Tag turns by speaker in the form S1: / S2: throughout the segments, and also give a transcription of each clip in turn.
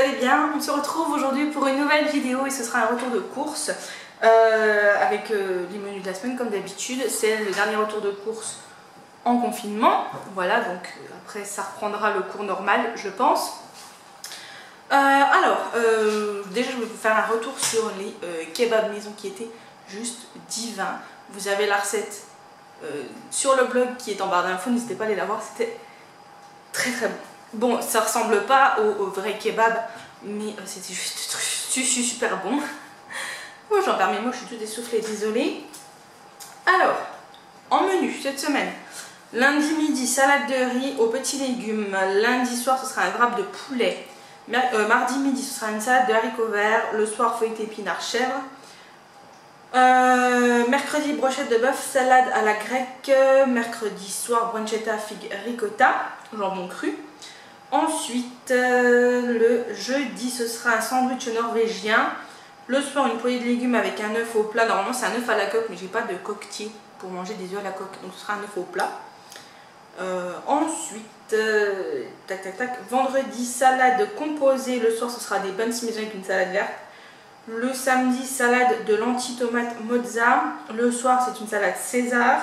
S1: allez bien. On se retrouve aujourd'hui pour une nouvelle vidéo et ce sera un retour de course avec les menus de la semaine comme d'habitude. C'est le dernier retour de course en confinement. Voilà, donc après ça reprendra le cours normal, je pense. Déjà je vais vous faire un retour sur les kebabs maison qui étaient juste divins. Vous avez la recette sur le blog qui est en barre d'infos, n'hésitez pas à aller la voir, c'était très très bon. Bon, ça ressemble pas au vrai kebab, mais c'était juste super bon. Oh, j'en perds mes mots, je suis toute essoufflée, désolée. Alors, en menu cette semaine, lundi midi, salade de riz aux petits légumes. Lundi soir, ce sera un wrap de poulet. Mardi midi, ce sera une salade de haricots verts. Le soir, feuilleté épinards chèvre. Mercredi, brochette de bœuf, salade à la grecque. Mercredi soir, bruschetta figue ricotta, jambon cru. Ensuite, le jeudi, ce sera un sandwich norvégien. Le soir, une poêlée de légumes avec un œuf au plat. Normalement, c'est un œuf à la coque, mais j'ai pas de coquetier pour manger des œufs à la coque. Donc, ce sera un œuf au plat. Ensuite, vendredi, salade composée. Le soir, ce sera des buns maison avec une salade verte. Le samedi, salade de lentilles tomates mozza. Le soir, c'est une salade César.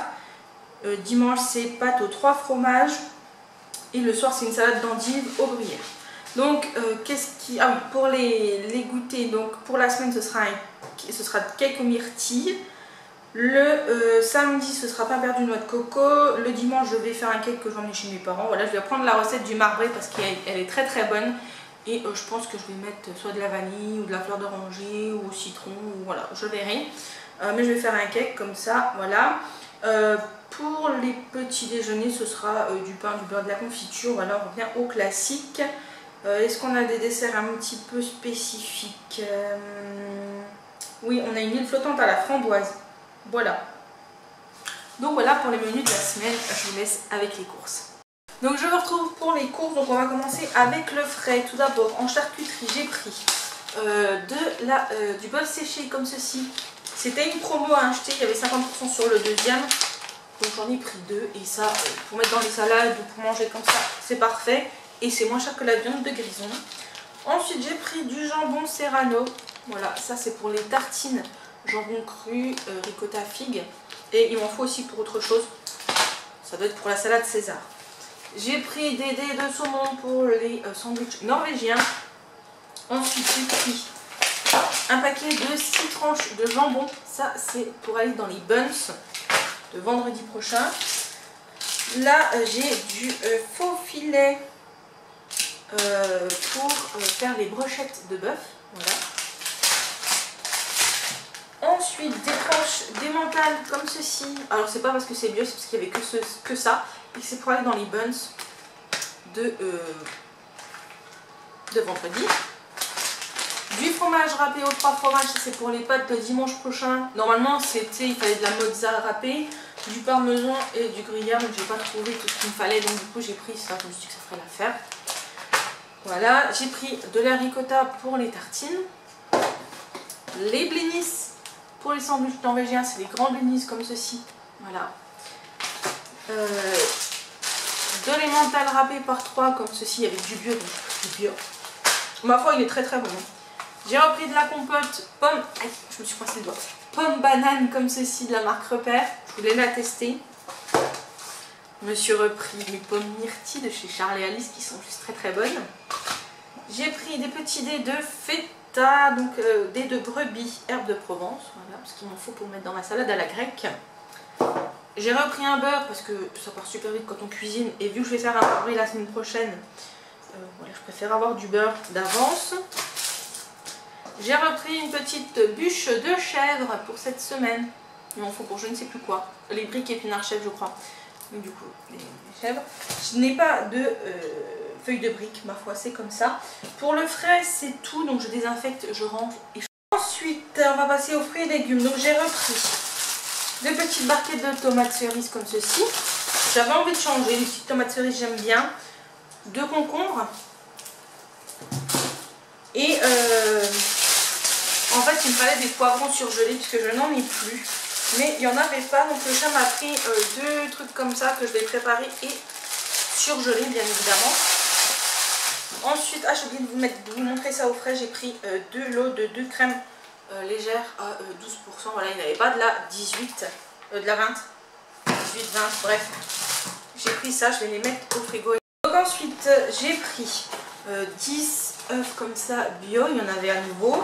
S1: Dimanche, c'est pâte aux 3 fromages. Et le soir, c'est une salade d'endives aux gruyères. Donc, pour les goûters, donc pour la semaine, ce sera cake aux myrtilles. Le samedi, ce sera pain perdu noix de coco. Le dimanche, je vais faire un cake que j'en ai chez mes parents. Voilà, je vais prendre la recette du marbré parce qu'elle est très très bonne. Et je pense que je vais mettre soit de la vanille ou de la fleur d'oranger ou au citron. Ou voilà, je verrai. Mais je vais faire un cake comme ça, voilà. Pour les petits déjeuners, ce sera du pain, du beurre, de la confiture. Voilà, on revient au classique. Est-ce qu'on a des desserts un petit peu spécifiques? Oui, on a une île flottante à la framboise. Voilà. Donc voilà pour les menus de la semaine. Je vous laisse avec les courses. Donc je vous retrouve pour les courses. Donc on va commencer avec le frais. Tout d'abord, en charcuterie, j'ai pris du bœuf séché comme ceci. C'était une promo à acheter. Il y avait 50% sur le deuxième. Donc j'en ai pris 2 et ça pour mettre dans les salades ou pour manger comme ça c'est parfait et c'est moins cher que la viande de grison. Ensuite j'ai pris du jambon serrano, voilà, ça c'est pour les tartines jambon cru, ricotta figue, et il m'en faut aussi pour autre chose, ça doit être pour la salade César. J'ai pris des dés de saumon pour les sandwichs norvégiens. Ensuite j'ai pris un paquet de 6 tranches de jambon, ça c'est pour aller dans les buns de vendredi prochain. Là j'ai du faux filet pour faire les brochettes de bœuf, voilà. Ensuite des tranches d'émental comme ceci, alors c'est pas parce que c'est bio, c'est parce qu'il n'y avait que ça, et c'est pour aller dans les buns de vendredi. Du fromage râpé aux 3 fromages, c'est pour les pâtes de dimanche prochain. Normalement, il fallait de la mozza râpée, du parmesan et du gruyère, mais j'ai pas trouvé tout ce qu'il me fallait, donc du coup j'ai pris ça, je me suis dit que ça ferait l'affaire. Voilà, j'ai pris de la ricotta pour les tartines. Les blinis pour les sandwichs norvégiens, c'est les grands blinis comme ceci. Voilà. De l'emmental râpé par 3 comme ceci avec du bio, donc du bio. Ma foi, il est très très bon. J'ai repris de la compote pomme, aïe, je me suis coincé le doigt, pomme banane comme ceci de la marque Repère, je voulais la tester. Je me suis repris mes pommes myrtilles de chez Charles et Alice qui sont juste très très bonnes. J'ai pris des petits dés de feta, donc dés de brebis, herbes de Provence, voilà, parce qu'il m'en faut pour mettre dans ma salade à la grecque. J'ai repris un beurre parce que ça part super vite quand on cuisine et vu que je vais faire un bruit la semaine prochaine, voilà, je préfère avoir du beurre d'avance. J'ai repris une petite bûche de chèvre pour cette semaine. Il m'en faut pour je ne sais plus quoi. Les briques épinards chèvre, je crois. Mais du coup, les chèvres. Je n'ai pas de feuilles de briques, ma foi, c'est comme ça. Pour le frais, c'est tout. Donc je désinfecte, je range. Ensuite, on va passer aux fruits et légumes. Donc j'ai repris 2 petites barquettes de tomates cerises comme ceci. J'avais envie de changer. Les petites tomates cerises, j'aime bien. 2 concombres. Et en fait, il me fallait des poivrons surgelés puisque je n'en ai plus. Mais il n'y en avait pas, donc le chat m'a pris 2 trucs comme ça que je vais préparer et surgeler bien évidemment. Ensuite, j'ai oublié de vous montrer ça au frais, j'ai pris 2 lots de 2 crèmes légères à 12%. Voilà, il n'y avait pas de la 18, de la 20, 18, 20, bref. J'ai pris ça, je vais les mettre au frigo. Donc ensuite, j'ai pris 10 œufs comme ça bio, il y en avait à nouveau.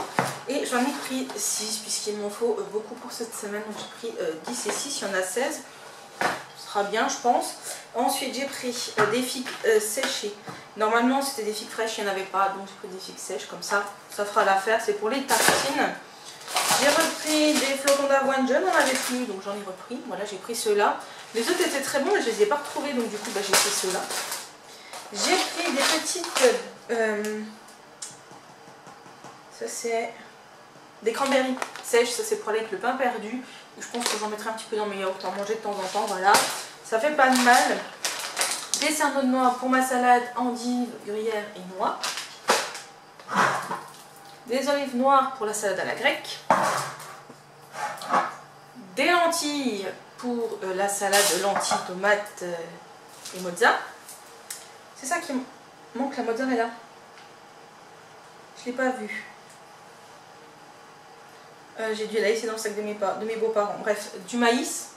S1: Et j'en ai pris 6 puisqu'il m'en faut beaucoup pour cette semaine. Donc j'ai pris 10 et 6, il y en a 16. Ce sera bien, je pense. Ensuite, j'ai pris des figues séchées. Normalement, c'était des figues fraîches, il n'y en avait pas. Donc j'ai pris des figues sèches, comme ça fera l'affaire. C'est pour les tartines. J'ai repris des flocons d'avoine, je n'en avais plus, donc j'en ai repris. Voilà, j'ai pris ceux-là. Les autres étaient très bons, mais je ne les ai pas retrouvés, donc du coup, j'ai pris ceux-là. J'ai pris des petites... ça, c'est des cranberries sèches. Ça, c'est pour aller avec le pain perdu. Je pense que j'en mettrai un petit peu dans mes yaourts, en manger de temps en temps, voilà. Ça fait pas de mal. Des cerneaux de noix pour ma salade, endives, gruyère et noix. Des olives noires pour la salade à la grecque. Des lentilles pour la salade lentilles, tomates et mozza. C'est ça qui manque, la mozzarella. Je ne l'ai pas vue. J'ai dû la laisser dans le sac de mes beaux-parents. Bref, du maïs.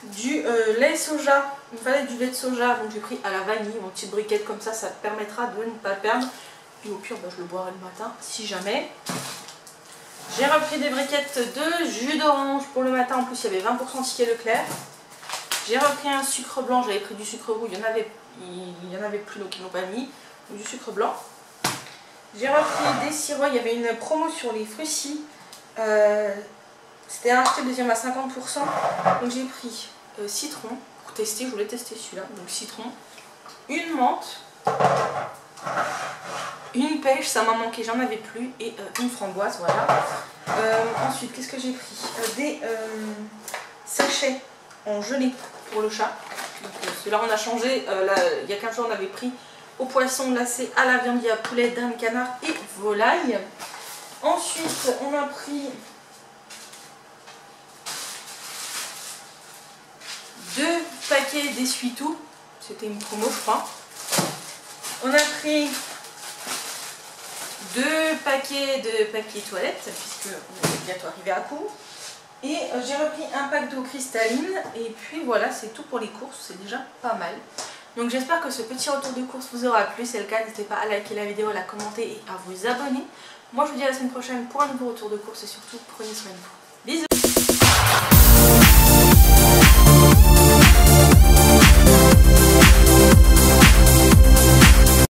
S1: Du lait soja. Il me fallait du lait de soja, donc j'ai pris à la vanille, une petite briquette comme ça, ça permettra de ne pas le perdre. Puis au pire, je le boirai le matin, si jamais. J'ai repris des briquettes de jus d'orange pour le matin, en plus il y avait 20% ticket Leclerc. J'ai repris un sucre blanc, j'avais pris du sucre roux, il y en avait plus, donc ils n'ont pas mis. Du sucre blanc. J'ai repris des sirops, il y avait une promo sur les Fruits. C'était un acheté, le deuxième à 50%. Donc j'ai pris citron pour tester, je voulais tester celui-là. Donc citron, une menthe, une pêche, ça m'a manqué, j'en avais plus, et une framboise, voilà. Ensuite, qu'est-ce que j'ai pris? Des sachets en gelée pour le chat. Donc ceux-là on a changé, il y a 15 jours on avait pris au poisson, là c'est à la viande, il y a poulet, dinde, canard et volaille. Ensuite on a pris 2 paquets d'essuie-tout, c'était une promo je crois. On a pris 2 paquets de papier toilette, puisque on est bientôt arrivé à court. Et j'ai repris un pack d'eau cristalline. Et puis voilà, c'est tout pour les courses, c'est déjà pas mal. Donc j'espère que ce petit retour de course vous aura plu. Si c'est le cas, n'hésitez pas à liker la vidéo, à la commenter et à vous abonner. Moi je vous dis à la semaine prochaine pour un nouveau retour de course et surtout prenez soin de vous. Bisous!